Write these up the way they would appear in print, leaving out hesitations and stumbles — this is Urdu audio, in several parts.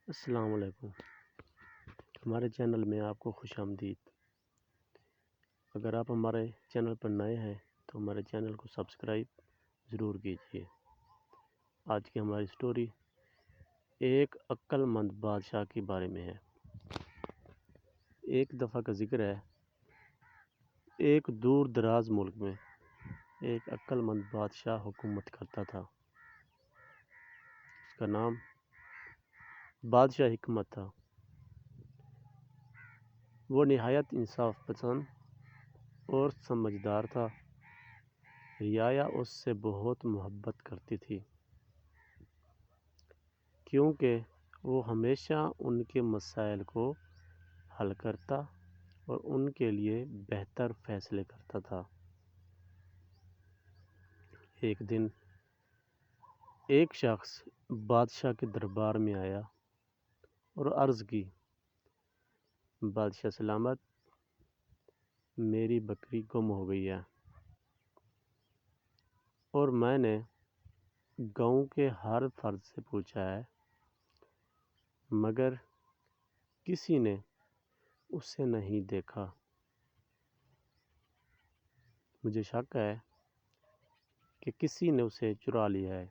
السلام علیکم۔ ہمارے چینل میں آپ کو خوش آمدید۔ اگر آپ ہمارے چینل پر نئے ہیں تو ہمارے چینل کو سبسکرائب ضرور کیجیے۔ آج کی ہماری سٹوری ایک عقل مند بادشاہ کے بارے میں ہے۔ ایک دفعہ کا ذکر ہے، ایک دور دراز ملک میں ایک عقل مند بادشاہ حکومت کرتا تھا۔ اس کا نام بادشاہ حکمت تھا۔ وہ نہایت انصاف پسند اور سمجھدار تھا۔ رعایا اس سے بہت محبت کرتی تھی، کیونکہ وہ ہمیشہ ان کے مسائل کو حل کرتا اور ان کے لیے بہتر فیصلے کرتا تھا۔ ایک دن ایک شخص بادشاہ کے دربار میں آیا اور عرض کی، بادشاہ سلامت، میری بکری گم ہو گئی ہے اور میں نے گاؤں کے ہر فرد سے پوچھا ہے، مگر کسی نے اسے نہیں دیکھا۔ مجھے شک ہے کہ کسی نے اسے چرا لیا ہے۔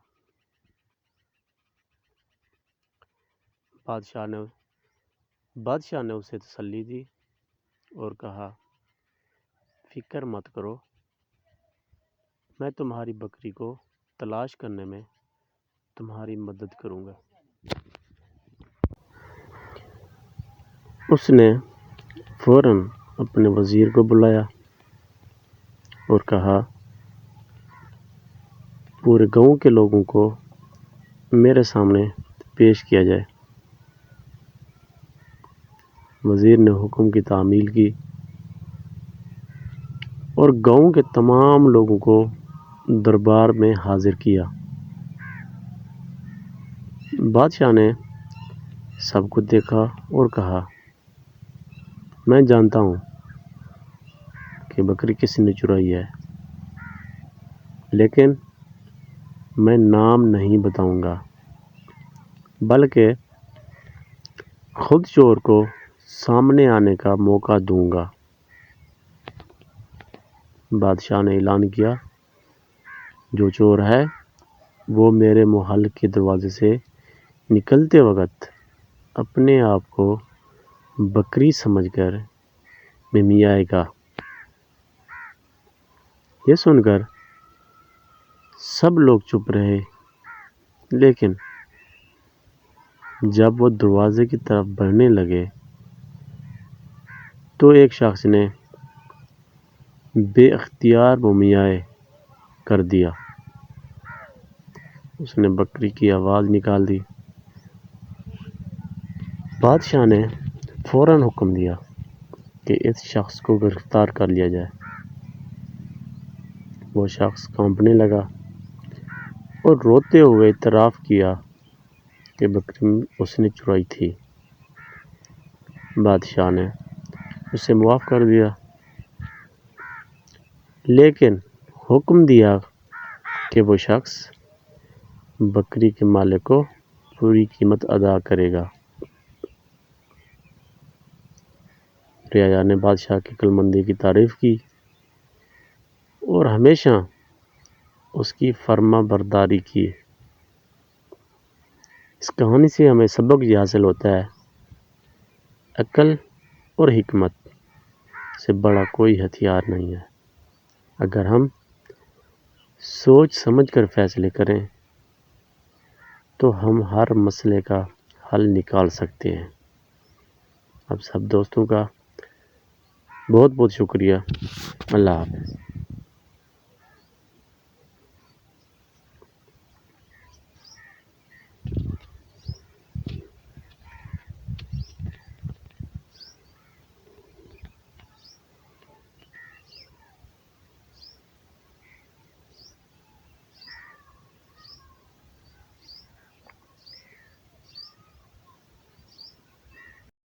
بادشاہ نے اسے تسلی دی اور کہا، فکر مت کرو، میں تمہاری بکری کو تلاش کرنے میں تمہاری مدد کروں گا۔ اس نے فوراً اپنے وزیر کو بلایا اور کہا، پورے گاؤں کے لوگوں کو میرے سامنے پیش کیا جائے۔ وزیر نے حکم کی تعمیل کی اور گاؤں کے تمام لوگوں کو دربار میں حاضر کیا۔ بادشاہ نے سب کو دیکھا اور کہا، میں جانتا ہوں کہ بکری کسی نے چرائی ہے، لیکن میں نام نہیں بتاؤں گا، بلکہ خود چور کو سامنے آنے کا موقع دوں گا۔ بادشاہ نے اعلان کیا، جو چور ہے وہ میرے محل کے دروازے سے نکلتے وقت اپنے آپ کو بکری سمجھ کر ممیائے گا۔ یہ سن کر سب لوگ چپ رہے، لیکن جب وہ دروازے کی طرف بڑھنے لگے تو ایک شخص نے بے اختیار مومیائی کر دیا۔ اس نے بکری کی آواز نکال دی۔ بادشاہ نے فوراً حکم دیا کہ اس شخص کو گرفتار کر لیا جائے۔ وہ شخص کانپنے لگا اور روتے ہوئے اعتراف کیا کہ بکری اس نے چرائی تھی۔ بادشاہ نے اسے معاف کر دیا، لیکن حکم دیا کہ وہ شخص بکری کے مالک کو پوری قیمت ادا کرے گا۔ رعایا نے بادشاہ کی عقلمندی کی تعریف کی اور ہمیشہ اس کی فرما برداری کی۔ اس کہانی سے ہمیں سبق یہ حاصل ہوتا ہے، عقل اور حکمت سے بڑا کوئی ہتھیار نہیں ہے۔ اگر ہم سوچ سمجھ کر فیصلے کریں تو ہم ہر مسئلے کا حل نکال سکتے ہیں۔ اب سب دوستوں کا بہت بہت شکریہ۔ اللہ حافظ۔